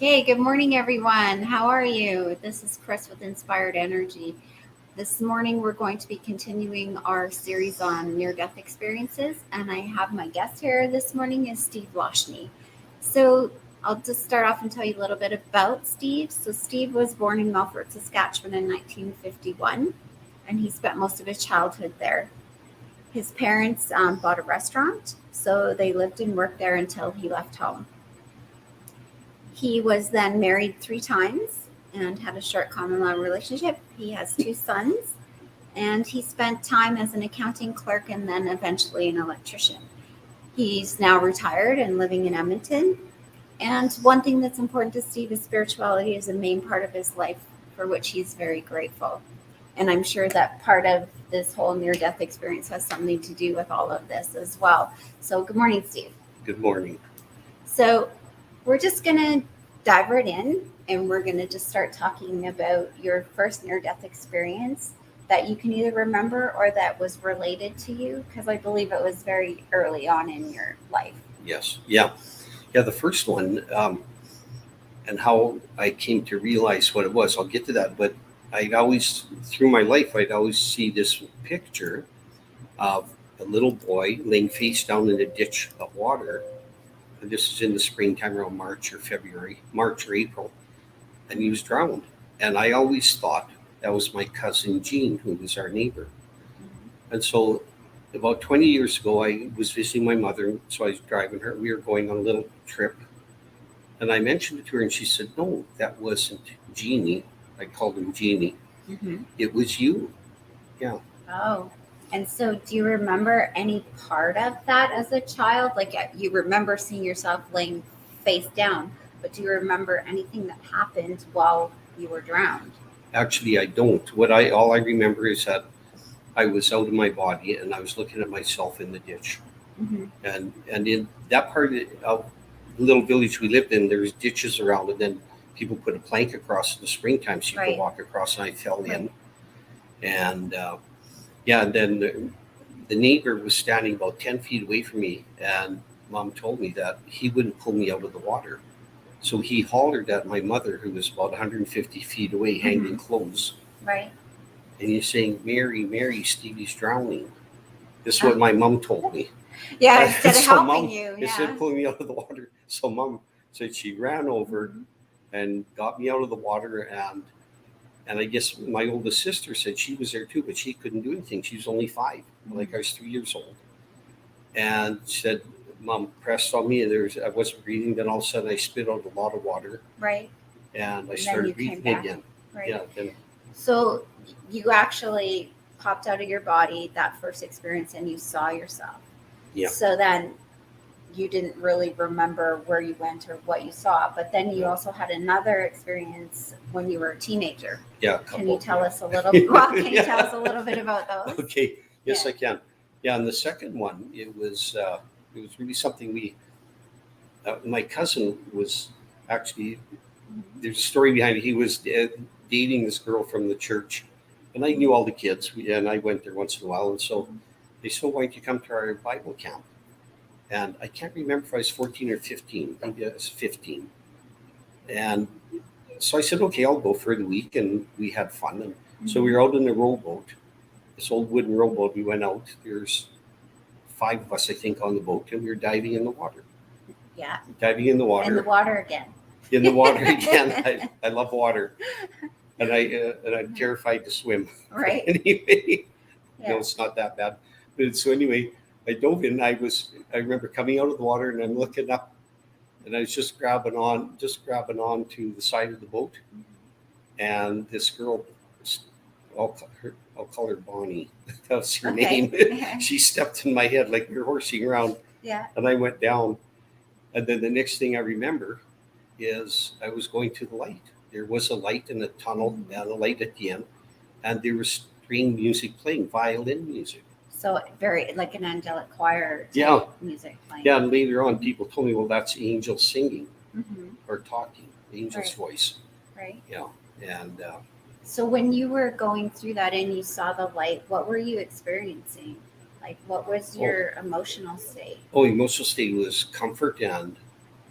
Okay, good morning, everyone. How are you? This is Kris with Inspired Energy. This morning, we're going to be continuing our series on near-death experiences, and I have my guest here this morning is Steve Loshney. So I'll just start off and tell you a little bit about Steve. So Steve was born in Melfort, Saskatchewan in 1951, and he spent most of his childhood there. His parents bought a restaurant, so they lived and worked there until he left home. He was then married 3 times and had a short common law relationship. He has 2 sons, and he spent time as an accounting clerk and then eventually an electrician. He's now retired and living in Edmonton. And one thing that's important to Steve is spirituality is a main part of his life, for which he's very grateful. And I'm sure that part of this whole near-death experience has something to do with all of this as well. So good morning, Steve. Good morning. So we're just going to dive right in, and we're going to just start talking about your first near-death experience that you can either remember or that was related to you, because I believe it was very early on in your life. Yes. Yeah. The first one, and how I came to realize what it was. I'll get to that. But I'd always, through my life, I'd always see this picture of a little boy laying face down in a ditch of water. And this is in the springtime around March or April. And he was drowned. And I always thought that was my cousin Jean, who was our neighbor. And so about 20 years ago, I was visiting my mother. So I was driving her. We were going on a little trip. And I mentioned it to her, and she said, "No, that wasn't Jeannie." I called him Jeannie. Mm-hmm. It was you. Yeah. Oh, and so do you remember any part of that as a child? Like you remember seeing yourself laying face down, but do you remember anything that happened while you were drowned? Actually, I don't. All I remember is that I was out of my body and I was looking at myself in the ditch. Mm-hmm. And in that part of the little village we lived in, there's ditches around, and then people put a plank across in the springtime so you could walk across, and I fell in. And and then the neighbor was standing about 10 feet away from me, and Mom told me that he wouldn't pull me out of the water. So he hollered at my mother, who was about 150 feet away, hanging clothes. Right. And he's saying, "Mary, Mary, Stevie's drowning." This is what my mom told me. Yeah, instead of helping you. Instead of pulling me out of the water. So Mom said she ran over and got me out of the water, and I guess my oldest sister said she was there too, but she couldn't do anything. She was only 5, like I was 3 years old. And she said, Mom pressed on me, and I wasn't breathing. Then all of a sudden I spit out a lot of water. Right. And I started breathing again. Right. Yeah. So you actually popped out of your body that first experience and you saw yourself. Yeah. So then you didn't really remember where you went or what you saw, but then you also had another experience when you were a teenager. Yeah. Can you tell us a little bit? Well, can you tell us a little bit about those? Okay. Yes, I can. Yeah. And the second one, it was really something my cousin was actually, there's a story behind it. He was dating this girl from the church, and I knew all the kids, and I went there once in a while. And so they said, "Why don't you come to our Bible camp?" And I can't remember if I was 14 or 15. Maybe I was 15. And so I said, "Okay, I'll go for the week." And we had fun. And so we were out in a rowboat, this old wooden rowboat. We went out. There's 5 of us, I think, on the boat, and we were diving in the water. Yeah. Diving in the water. In the water again. In the water again. I love water. And I'm terrified to swim. Right. Anyway, no, it's not that bad. But so anyway, I dove in. I remember coming out of the water, and I'm looking up, and I was just grabbing on to the side of the boat, and this girl, I'll call her Bonnie. That was her name. She stepped in my head like we were horsing around. Yeah. And I went down, and then the next thing I remember is I was going to the light. There was a light in the tunnel and a light at the end, and there was string music playing, violin music. So very like an angelic choir music playing. Yeah, and later on people told me, well, that's angels singing or talking, angel's voice. Right. Yeah. And so when you were going through that and you saw the light, what were you experiencing? Like, what was your emotional state? Emotional state was comfort, and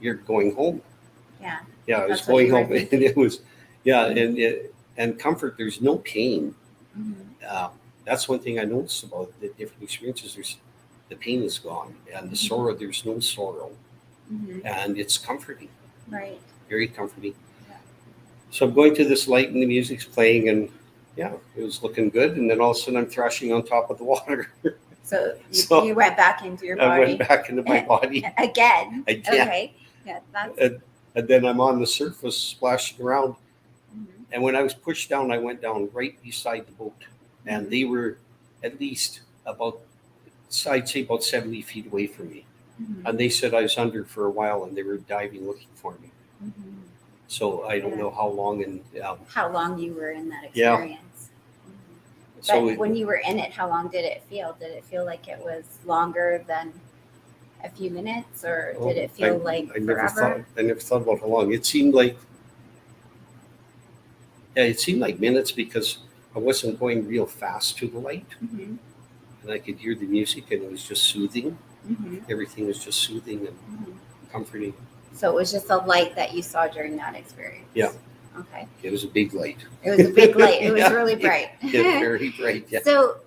you're going home. Yeah. Yeah, I was That's what you going were home, and it was, yeah, and comfort. There's no pain. Mhm. That's one thing I noticed about the different experiences. There's the pain is gone, and the Mhm. sorrow. There's no sorrow, Mhm. and it's comforting, Right. very comforting. Yeah. So I'm going to this light, and the music's playing, and yeah, it was looking good. And then all of a sudden, I'm thrashing on top of the water. So So you went back into your I went body back into my body again. again, Okay. Yeah, that's. and then I'm on the surface, splashing around. Mhm. And when I was pushed down, I went down right beside the boat, and they were at least about, I'd say about 70 feet away from me. Mhm. And they said I was under for a while, and they were diving looking for me. Mhm. So I don't Yeah. know how long, and How long you were in that yeah. experience. Mhm. So But when you were in it, how long did it feel? Did it feel like it was longer than a few minutes, or did it feel like I never forever? thought about how long. It seemed like minutes because I wasn't going real fast to the light, Mhm. and I could hear the music, and it was just soothing. Mhm. Everything was just soothing and Mhm. comforting. So it was just a light that you saw during that experience. Yeah. Okay. It was a big light. It was a big light. It was Yeah. really bright. Yeah, very bright. Yeah. So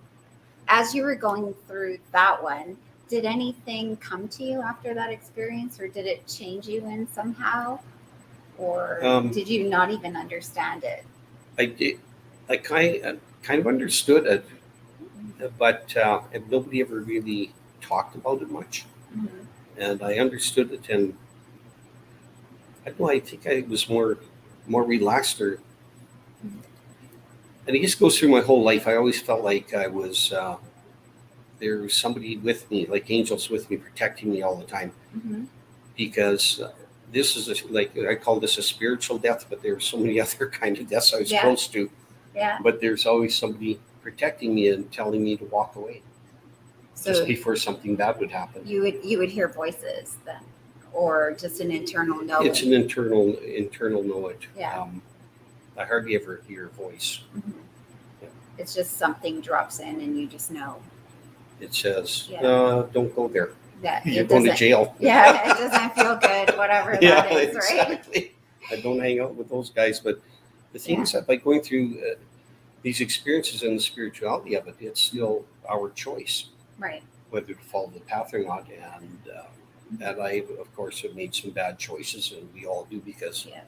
as you were going through that one, did anything come to you after that experience, or did it change you in somehow, or did you not even understand it? I did. I kind of understood it, but nobody ever really talked about it much. Mhm. And I understood it, and I don't know. I think I was more relaxed, or and it just goes through my whole life. I always felt like I was there was somebody with me, like angels with me, protecting me all the time. Mhm. Because this is like I call this a spiritual death, but there are so many other kind of deaths I was Yeah. close to. Yeah. But there's always somebody protecting me and telling me to walk away So just before something bad would happen. you would hear voices then, or just an internal knowing. It's an internal knowledge. Yeah. I hardly ever hear a voice. Mhm. Yeah. It's just something drops in and you just know. It says, Yeah. "Don't go there. That You're it going to doesn't. jail." Yeah, it doesn't feel good. Whatever Yeah, that is, right? exactly. I don't hang out with those guys, but the thing Yeah. is that by going through these experiences and the spirituality of it, it's still our choice Right. whether to follow the path or not. And I, of course, have made some bad choices, and we all do, because Yeah.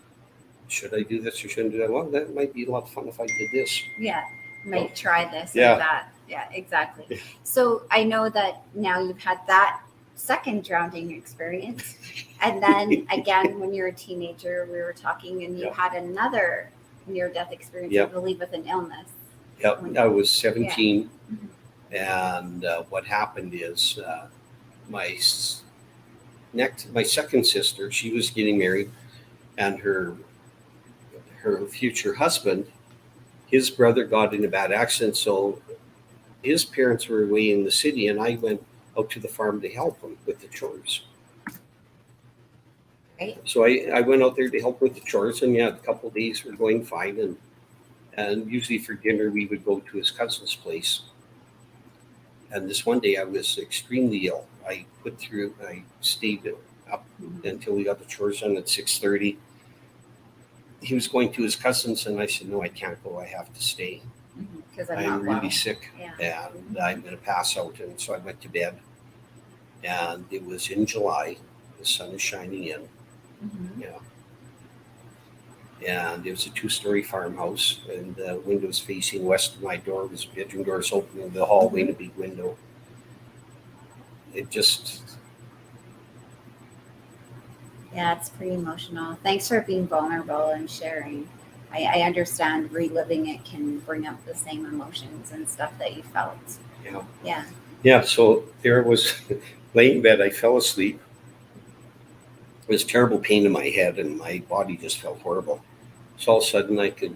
should I do this or shouldn't do that? Well, that might be a lot of fun if I did this. Yeah. Might try this Yeah. or that. Yeah, exactly. Yeah. So I know that now you've had that second drowning experience. And then again, when you're a teenager, we were talking and you Yeah. had another near death experience, Yeah. I believe, with an illness. Yep, I was 17, Mhm. and what happened is my my second sister, she was getting married, and her future husband, his brother got in a bad accident, so his parents were away in the city, and I went out to the farm to help him with the chores. Right. So I went out there to help with the chores, and yeah, a couple of days were going fine, and usually for dinner we would go to his cousin's place. And this one day I was extremely ill. I stayed up until we got the chores done at 6:30. He was going to his cousin's, and I said, "No, I can't go. I have to stay. Because I'm I'm not really well. sick, Yeah. and I'm going to pass out." And so I went to bed. And it was in July. The sun is shining in. Mhm. Yeah. And it was a two-story farmhouse, and the windows facing west of my door. It was bedroom doors opening the hallway and a big window. It just, Yeah, it's pretty emotional. Thanks for being vulnerable and sharing. I understand reliving it can bring up the same emotions and stuff that you felt. yeah. Yeah. Yeah, so there I was laying in bed. I fell asleep. It was terrible pain in my head, and my body just felt horrible. So all of a sudden, I could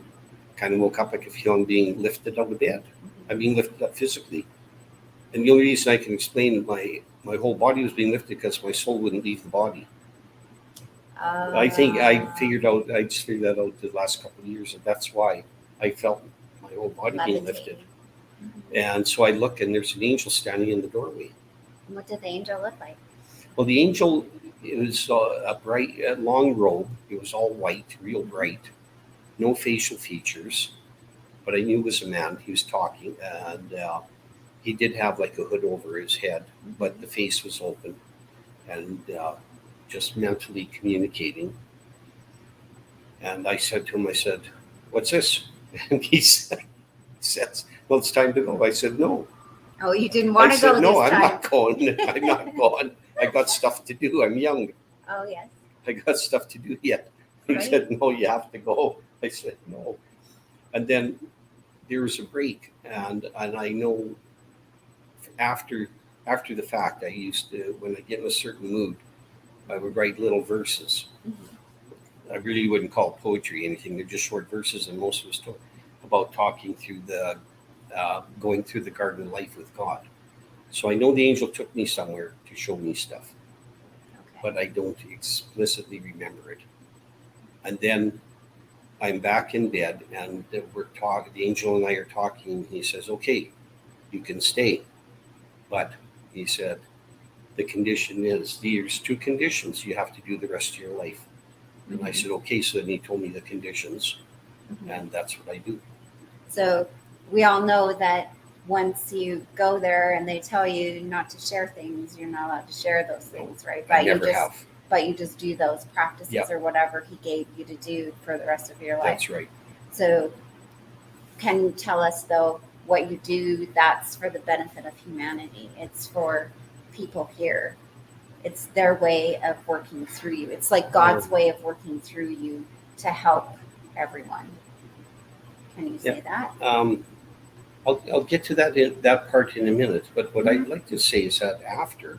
kind of woke up. I could feel I'm being lifted out of bed. I'm being lifted up physically. And the only reason I can explain my whole body was being lifted because my soul wouldn't leave the body. I think I just figured that out the last couple of years, and that's why I felt my whole body being lifted. And so I look, and there's an angel standing in the doorway. What did the angel look like? Well, the angel, It was a bright, long robe. It was all white, real bright, no facial features, but I knew it was a man. He was talking, and he did have like a hood over his head, but the face was open, and just mentally communicating. And I said to him, I said, "What's this?" And says, "Well, it's time to go." I said, "No." Oh, you didn't want I to go said, "No, this I'm time. not going. I'm not going. I got stuff to do. I'm young. Oh, yes. I got stuff to do yet." He Right. said, "No, you have to go." I said, "No." And then there was a break, and I know after the fact, I used to, when I get in a certain mood, I would write little verses. I really wouldn't call it poetry or anything. They're just short verses, and most of us talk about talking through the going through the garden of life with God. So I know the angel took me somewhere to show me stuff, Okay. but I don't explicitly remember it. And then I'm back in bed, and we're talking. The angel and I are talking. And he says, "Okay, you can stay," but he said, "The condition is there's two conditions you have to do the rest of your life." And I said, "Okay." So then he told me the conditions, and that's what I do. So we all know that once you go there and they tell you not to share things, you're not allowed to share those things, right? I never have. But you just do those practices Yep. or whatever he gave you to do for the rest of your life. That's right. So can you tell us though what you do that's for the benefit of humanity? It's for people here. It's their way of working through you. It's like God's way of working through you to help everyone. Can you say that? I'll get to that part in a minute. But what I'd like to say is that after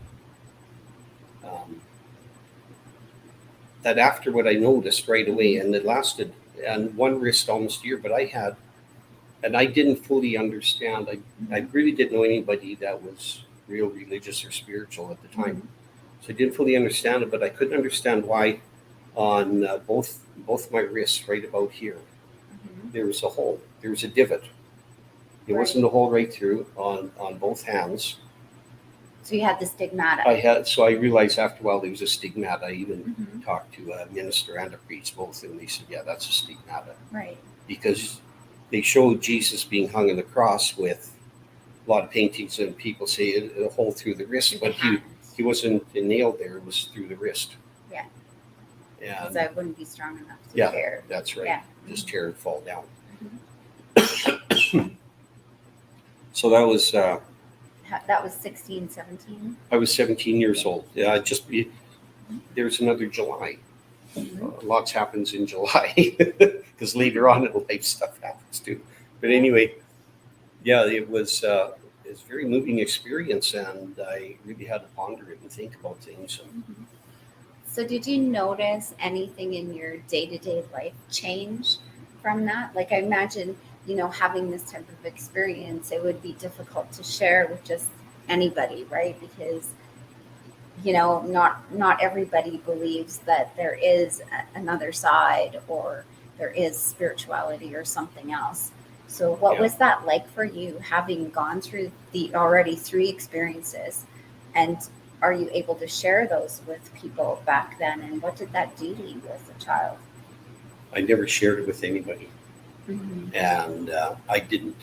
what I noticed right away, and it lasted, and one wrist almost a year, but I didn't fully understand. I really didn't know anybody that was real religious or spiritual at the time. So I didn't fully understand it, but I couldn't understand why on both my wrists, right about here, there was a hole. There was a divot. It wasn't a hole right through on both hands. So you had the stigmata. So I realized after a while there was a stigmata. I even talked to a minister and a priest both, and they said, "Yeah, that's a stigmata." Right. Because they showed Jesus being hung on the cross with a lot of paintings, and people say a hole through the wrist, but he wasn't nailed there. It was through the wrist. Yeah. And because I wouldn't be strong enough to tear. That's right. Yeah. Just tear and fall down. So that was. That was 16, 17? I was 17 years old. Yeah, there's another July. Lots happens in July because later on in life stuff happens too. But anyway, yeah, it was a very moving experience, and I really had to ponder it and think about things. So did you notice anything in your day-to-day life change from that? Like I imagine, having this type of experience, it would be difficult to share with just anybody, right? Because, not everybody believes that there is another side or there is spirituality or something else. So what was that like for you, having gone through the already 3 experiences? And are you able to share those with people back then? And what did that do to you as a child? I never shared it with anybody. And I didn't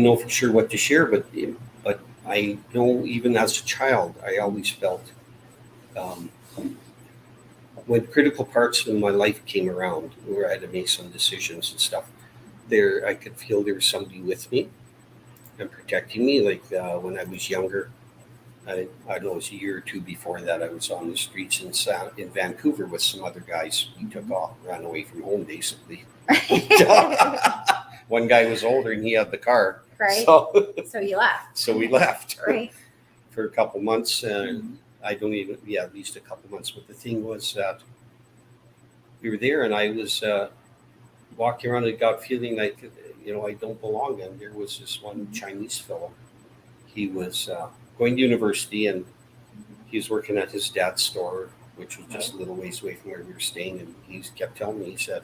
know for sure what to share, but I know even as a child, I always felt when critical parts of my life came around, where I had to make some decisions and stuff, I could feel there was somebody with me and protecting me. Like when I was younger, I don't know, it was a year or 2 before that, I was on the streets in Vancouver with some other guys. We took off, ran away from home, basically. One guy was older and he had the car. Right. So you left. So we left. Right. For a couple months. I don't even, at least a couple months. But the thing was that we were there, and I was walking around and got feeling like, I don't belong. And there was this one Chinese fellow. He was going to university, and he was working at his dad's store, which was just a little ways away from where we were staying. And he kept telling me, he said,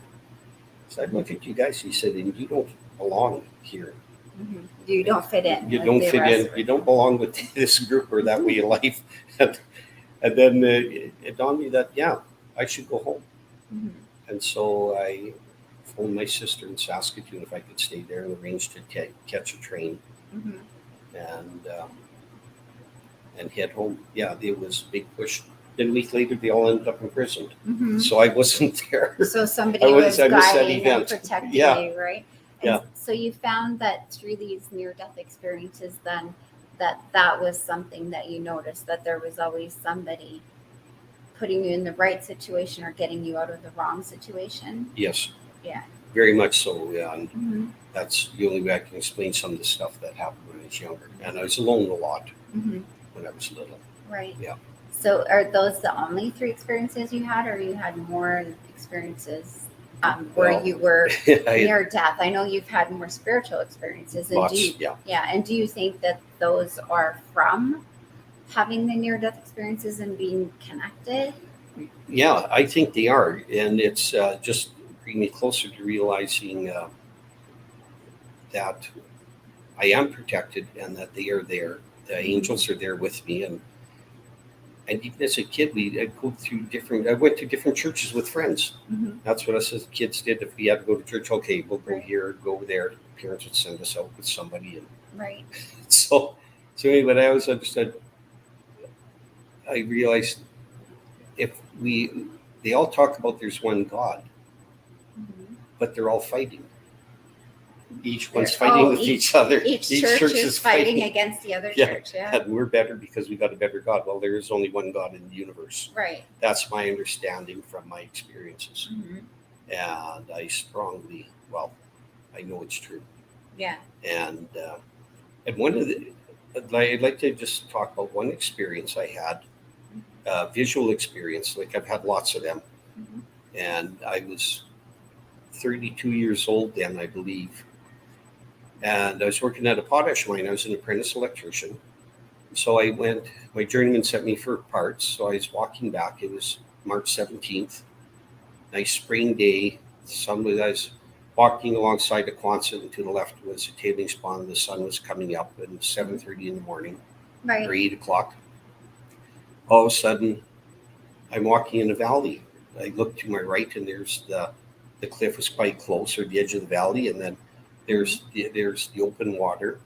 "Look at you guys." He said, "And you don't belong here. You don't fit in. You don't fit in. You don't belong with this group or that way of life." And then it dawned me that, yeah, I should go home. Mm-hmm. And so I phoned my sister in Saskatoon if I could stay there and arranged to catch a train Mm-hmm. and and head home. Yeah, it was a big push. Then a week later, they all ended up imprisoned. Mm-hmm. So I wasn't there. So somebody I was missed that guiding and event. protecting Yeah. you, right? Yeah. So you found that through these near-death experiences, then that was something that you noticed, that there was always somebody putting you in the right situation or getting you out of the wrong situation. Yes. Yeah. Very much so. Yeah. And Mm-hmm. that's the only way I can explain some of the stuff that happened when I was younger. And I was alone a lot Mm-hmm. when I was little. Right. Yeah. So are those the only 3 experiences you had, or you had more experiences where Well, you were I near death? I know you've had more spiritual experiences. And lots. Yeah. and do you think that those are from having the near death experiences and being connected? Yeah, I think they are. And it's just bringing me closer to realizing that I am protected and that they are there. The angels are there with me. And even as a kid, I went to different churches with friends. Mm-hmm. That's what us as kids did. If we had to go to church, okay, we'll go Right. here, go there. Parents would send us out with somebody. And Right. so anyway, I always understood, I realized they all talk about there's one God, Mm-hmm. but they're all fighting. Each one's fighting with each other. Each church is fighting against the other church. Yeah. And we're better because we got a better God. Well, there is only one God in the universe. Right. That's my understanding from my experiences. Mm-hmm. And I know it's true. Yeah. And one of I'd like to just talk about one experience I had, visual experience. Like I've had lots of them. Mm-hmm. And I was 32 years old then, I believe. And I was working at a potash mine. I was an apprentice electrician. So my journeyman sent me for parts. So I was walking back. It was March 17th, nice spring day. I was walking alongside the Quonset, and to the left was a tailings pond. The sun was coming up at 7:30 in the morning, Right. or 8 o'clock. All of a sudden, I'm walking in a valley. I look to my right, and there's the cliff was quite close, or the edge of the valley, and then there's the open water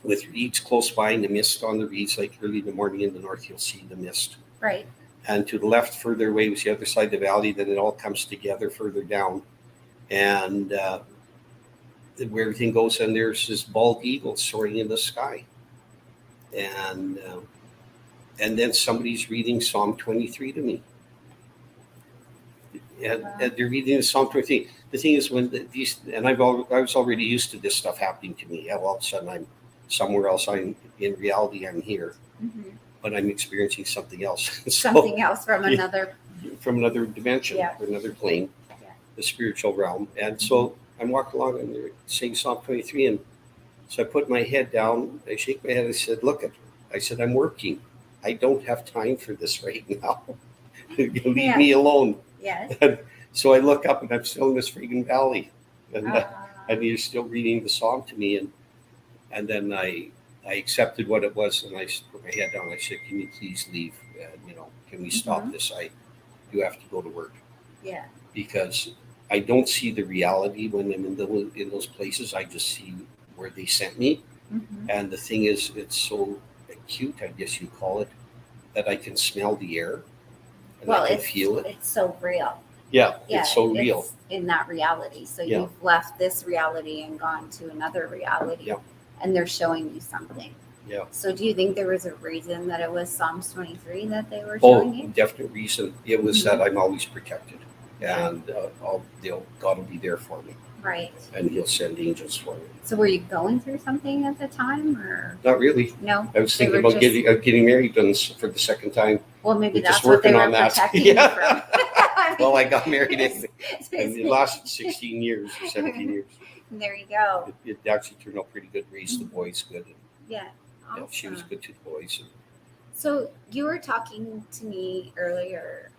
with reeds close by and the mist on the reeds. Like early in the morning in the north, you'll see the mist. Right. And to the left, further away, was the other side of the valley. Then it all comes together further down, and where everything goes. And there's this bald eagle soaring in the sky, and then somebody's reading Psalm 23 to me. And they're reading the Psalm 23. The thing is, when I was already used to this stuff happening to me. All of a sudden, I'm somewhere else. In reality, I'm here, Mm-hmm. but I'm experiencing something else. Something else from another. From another dimension, Yeah. or another plane, Yeah. the spiritual realm. And so I'm walking along, and they're saying Psalm 23, and so I put my head down. I shake my head. I said, "Look at," I said, "I'm working. I don't have time for this right now. Leave me alone." Yes. And so I look up, and I'm still in this freaking valley, and you're still reading the psalm to me, and then I accepted what it was, and I put my head down. I said, "Can you please leave? Can we stop this? You have to go to work." Yeah. Because I don't see the reality when I'm in those places. I just see where they sent me, Mm-hmm. and the thing is, it's so acute, I guess you call it, that I can smell the air. And I can feel it. It's so real. Yeah, Yeah, it's so real. It's in that reality. So Yeah. you've left this reality and gone to another reality, Yeah. and they're showing you something. Yeah. So do you think there was a reason that it was Psalms 23 that they were showing you? Definite reason. It was Mm-hmm. that I'm always protected, and God will be there for me, Right. and He'll send angels for me. So were you going through something at the time, or Not really. no? I was They thinking were about just- getting married for the second time. Well, maybe We're just that's what they working were on that. protecting Yeah. you from. Well, I got married and it lasted 16 years or 17 years. There you go. It actually turned out pretty good. Raised the boys good. Yeah. Awesome. Yeah, she was good to the boys. So you were talking to me earlier,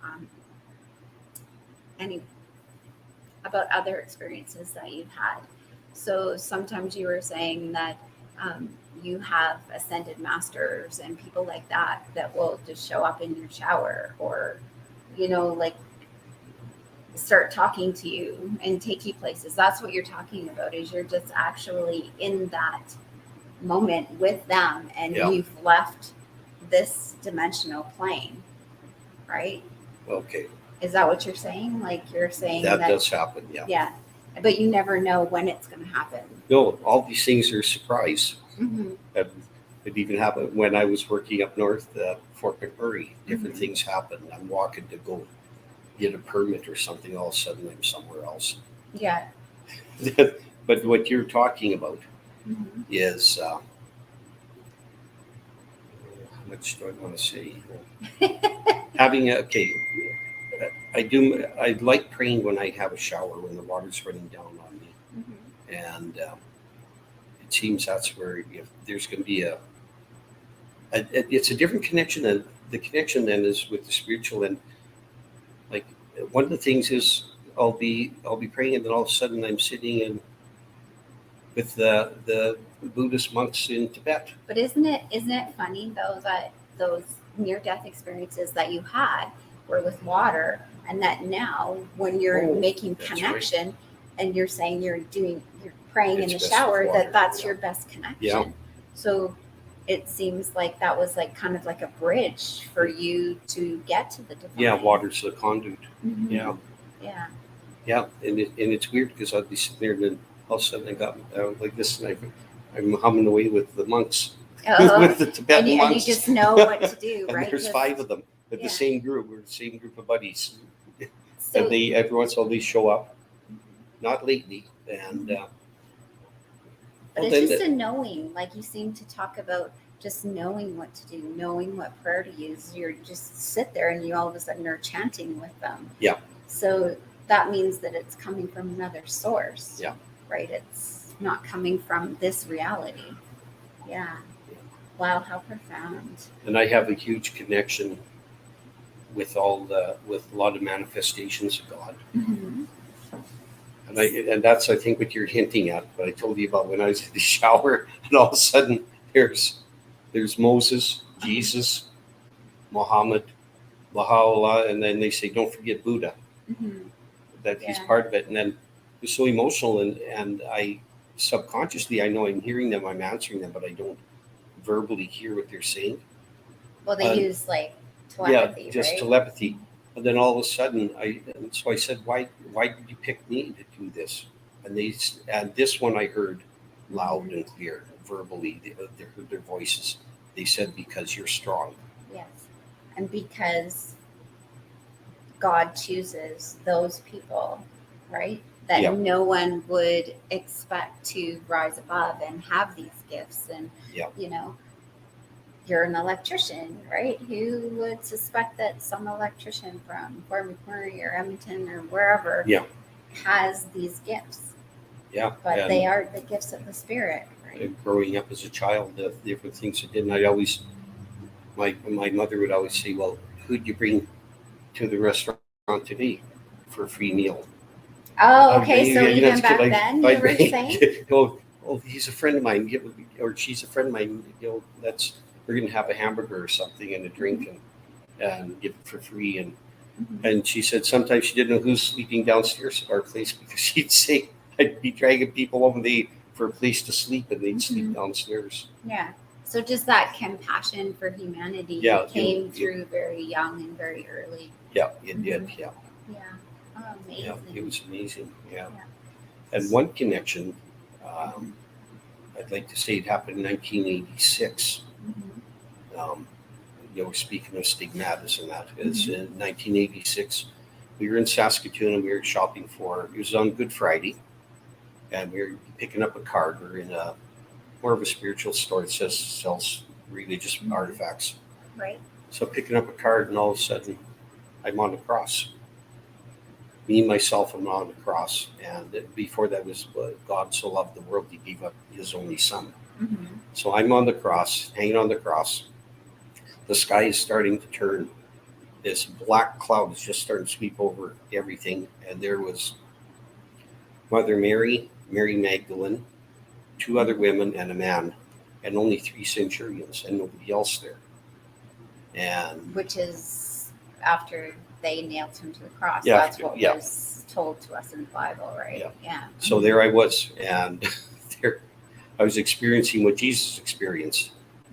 about other experiences that you've had. So sometimes you were saying that You have ascended masters and people like that that will just show up in your shower, or, like start talking to you and take you places. That's what you're talking about, is you're just actually in that moment with them, and Yeah. you've left this dimensional plane, right? Okay. Is that what you're saying? Like, you're saying That that does happen, yeah. yeah, but you never know when it's going to happen. No, all these things are a surprise. Mm-hmm. It even happened when I was working up north, Fort McMurray. Different Mhm. things happen. I'm walking to go get a permit or something. All of a sudden, I'm somewhere else. Yeah. But what you're talking about Mm-hmm. is how much do I want to say? Having a okay. I do. I like praying when I have a shower, when the water's running down on me, Mm-hmm. and it seems that's where if there's going to be it's a different connection, than the connection then is with the spiritual. And like one of the things is I'll be praying, and then all of a sudden I'm sitting in with the Buddhist monks in Tibet. But isn't it funny though that those near death experiences that you had were with water, and that now when you're making that's connection and you're saying you're praying in It's the best shower, with water, that that's yeah. your best connection. Yeah. So it seems like that was like kind of like a bridge for you to get to the divine. Yeah, water's the conduit. Mhm. Yeah, Yeah. and it's weird because I'd be sitting there, and then all of a sudden I got like this, and I'm humming away with the monks, with the Tibetan and you monks. just know what to do, And right? there's Just- 5 of them, but yeah. the same group. We're the same group of buddies, So, and they every once in a while they show up. Not lately, and but well, it's then just a knowing. Like, you seem to talk about just knowing what to do, knowing what prayer to use. You're just sit there and you all of a sudden are chanting with them. Yeah. So that means that it's coming from another source. Yeah. Right? It's not coming from this reality. Yeah. Wow, how profound. and I have a huge connection with with a lot of manifestations of God. Mm-hmm. And that's I think what you're hinting at. But I told you about when I was in the shower, and all of a sudden there's Moses, Jesus, Muhammad, Baha'u'llah, and then they say don't forget Buddha, Mm-hmm. that he's Yeah. part of it. And then it was so emotional, and I subconsciously I know I'm hearing them, I'm answering them, but I don't verbally hear what they're saying. Well, they Um, use like telepathy, Yeah, just right? telepathy. And then all of a sudden, so I said, "Why did you pick me to do this?" And this one I heard loud and clear, verbally. They heard their voices. They said, "Because you're strong." Yes. And because God chooses those people, right? That Yeah. no one would expect to rise above and have these gifts. And, Yeah. You're an electrician, right? Who would suspect that some electrician from Fort McMurray or Edmonton or wherever Yeah. has these gifts? Yeah, But and they are the gifts of the spirit, right? growing up as a child, the different things I did, and I always, my mother would always say, "Well, who'd you bring to the restaurant today for a free meal?" Oh, okay. So Yeah, even that's back good. then, you were saying? Oh, he's a friend of mine, or she's a friend of mine. We're gonna have a hamburger or something and a drink, and give it for free. And she said sometimes she didn't know who's sleeping downstairs at our place, because she'd say I'd be dragging people over for a place to sleep, and they'd sleep downstairs. Yeah. So just that compassion for humanity Yeah, came through very young and very early. Yeah, it did. Yeah, Yeah. Oh, amazing. yeah, it was amazing. Yeah, Yeah. and one connection, I'd like to say it happened in 1986. Mhm. We're speaking of stigmatas and that. It's in 1986. We were in Saskatoon, and we were shopping it was on Good Friday, and we were picking up a card. We're in more of a spiritual store that sells religious artifacts. Right. So picking up a card, and all of a sudden I'm on the cross. Me, myself, I'm on the cross. And before that was God so loved the world, he gave up his only son. Mm-hmm. So I'm on the cross, hanging on the cross. The sky is starting to turn. This black cloud is just starting to sweep over everything. And there was Mother Mary, Mary Magdalene, 2 other women, and a man and only 3 centurions and nobody else there. And which is after they nailed him to the cross. Yeah, That's what yeah. was told to us in the Bible, right? Yeah. so there I was, and there I was experiencing what Jesus experienced,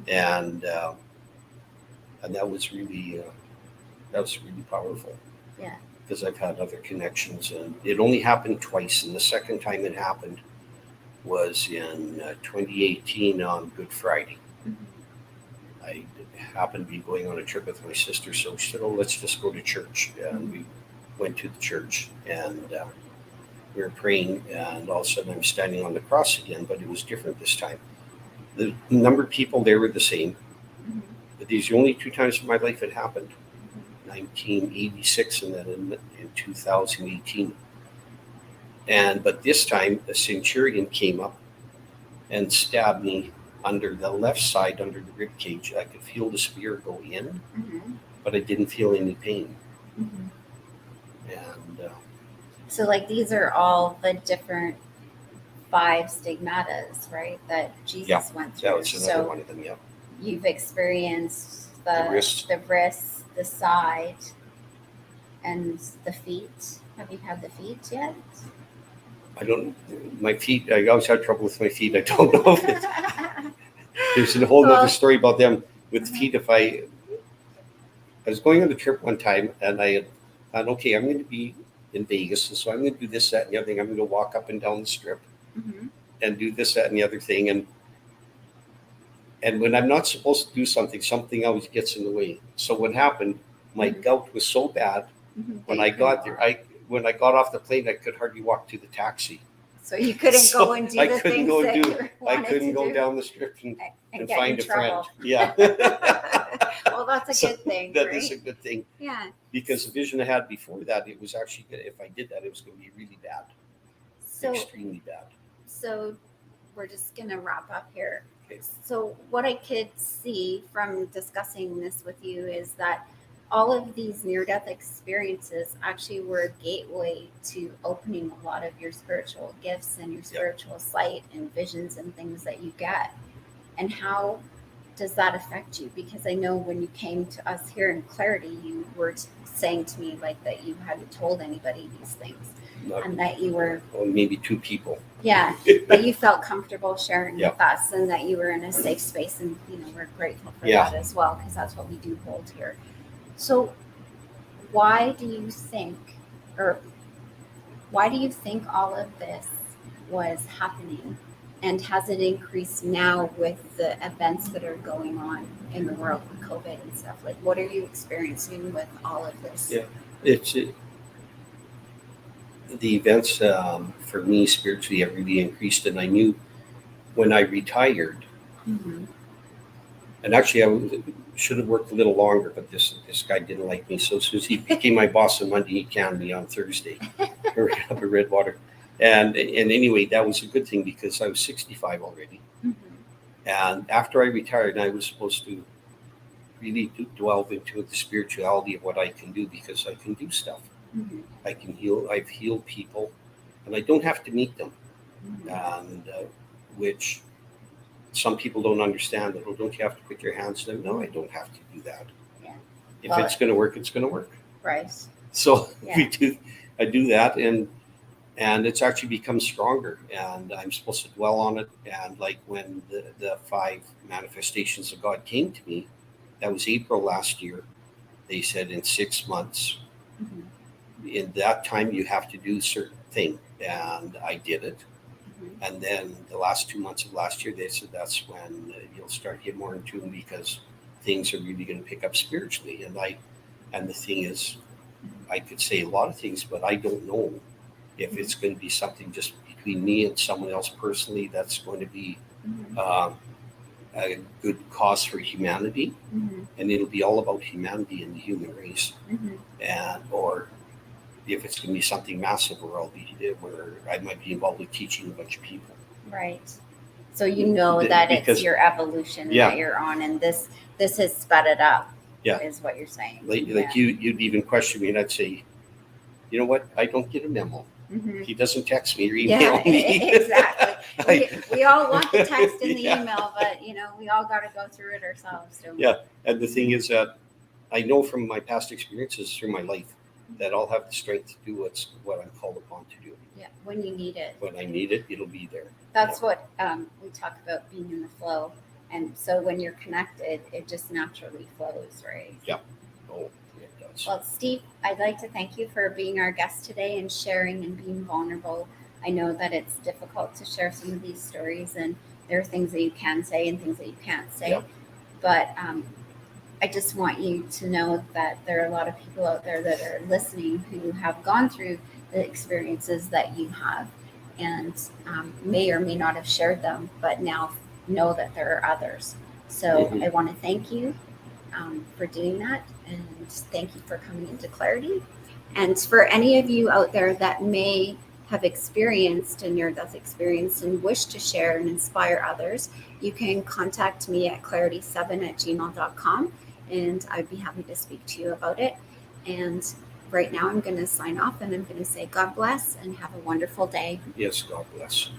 and that was really powerful. Yeah. Because I've had other connections, and it only happened twice, and the second time it happened was in 2018 on Good Friday. Mm-hmm. I happened to be going on a trip with my sister, so she said, "Oh, let's just go to church." And we went to the church, and we were praying, and all of a sudden I'm standing on the cross again, but it was different this time. The number of people there were the same, Mm-hmm. but these are the only 2 times in my life it happened. 1986 and then in 2018. But this time a centurion came up and stabbed me under the left side, under the rib cage. I could feel the spear go in, Mm-hmm. but I didn't feel any pain. Mm-hmm. And So, like, these are all the different 5 stigmatas, right? That Jesus Yeah, went through. that was another So one of them. Yeah, you've experienced The wrist. the wrist, the side, and the feet. Have you had the feet yet? I don't. My feet. I always had trouble with my feet. I don't know if it's, there's a whole Well- other story about them with feet. If I was going on a trip one time, and I had thought, okay, I'm going to be in Vegas, and so I'm going to do this, that, and the other thing. I'm going to walk up and down the strip Mm-hmm. and do this, that, and the other thing. And when I'm not supposed to do something, something always gets in the way. So what happened? My Mhm. gout was so bad Mm-hmm. when I got there. When I got off the plane, I could hardly walk to the taxi. So you couldn't So go and do I the couldn't things go that do- you I wanted couldn't to go do down the strip and and find get a in trouble. friend. Yeah. Well, that's a So good thing, That right? is a good thing, Yeah. because the vision I had before that, it was actually, if I did that, it was going to be really bad, So extremely bad. So we're just going to wrap up here. Okay. So what I could see from discussing this with you is that all of these near-death experiences actually were a gateway to opening a lot of your spiritual gifts and your spiritual sight and visions and things that you get. And how does that affect you? Because I know when you came to us here in Clarity, you were saying to me like that you hadn't told anybody these things Not, and that you were maybe 2 people. yeah, but you felt comfortable sharing Yeah. with us and that you were in a safe space, and we're grateful for Yeah. that as well, because that's what we do hold here. So why do you think all of this was happening, and has it increased now with the events that are going on in the world with COVID and stuff? Like, what are you experiencing with all of this? Yeah. The events for me spiritually have really increased, and I knew when I retired, Mm-hmm. and actually should have worked a little longer, but this guy didn't like me, so as soon as he became my boss on Monday, he canned me on Thursday right up at Redwater. And anyway, that was a good thing because I was 65 already, Mm-hmm. and after I retired, I was supposed to really delve into the spirituality of what I can do, because I can do stuff. Mm-hmm. I can heal. I've healed people, and I don't have to meet them. Mm-hmm. And which some people don't understand. That, oh, don't you have to put your hands on them? No, I don't have to do that. Yeah. If Well, it's going to work, it's going to work. Right. So Yeah. I do that, and it's actually become stronger. And I'm supposed to dwell on it. And like when the 5 manifestations of God came to me, that was April last year. They said in 6 months. Mm-hmm. In that time, you have to do a certain thing, and I did it. Mm-hmm. And then the last 2 months of last year, they said that's when you'll start getting more in tune, because things are really going to pick up spiritually. And the thing is, I could say a lot of things, but I don't know if it's going to be something just between me and someone else personally that's going to be Mm-hmm. a good cause for humanity, Mm-hmm. and it'll be all about humanity and the human race, Mm-hmm. and or if it's going to be something massive where I might be involved with teaching a bunch of people. Right. So you know that Because- it's your evolution Yeah. that you're on, and this has sped it up. Yeah. Is what you're saying. Like you'd even question me, and I'd say, you know what? I don't get a memo. Mm-hmm. He doesn't text me or email Yeah, me. exactly. We all want the text and the Yeah. email, but we all got to go through it ourselves. So Yeah. And the thing is that I know from my past experiences through my life that I'll have the strength to do what I'm called upon to do. yeah, when you need it. When I need it, it'll be there. That's what we talk about, being in the flow. And so when you're connected, it just naturally flows, right? Yeah. Oh, it does. Well, Steve, I'd like to thank you for being our guest today and sharing and being vulnerable. I know that it's difficult to share some of these stories, and there are things that you can say and things that you can't say. Yeah. But I just want you to know that there are a lot of people out there that are listening who have gone through the experiences that you have, and may or may not have shared them, but now know that there are others. So Mhm. I want to thank you for doing that, and thank you for coming into Clarity. And for any of you out there that may have experienced a near-death experience and wish to share and inspire others, you can contact me at clarity7@gmail.com, and I'd be happy to speak to you about it. And right now I'm going to sign off, and I'm going to say God bless and have a wonderful day. Yes, God bless.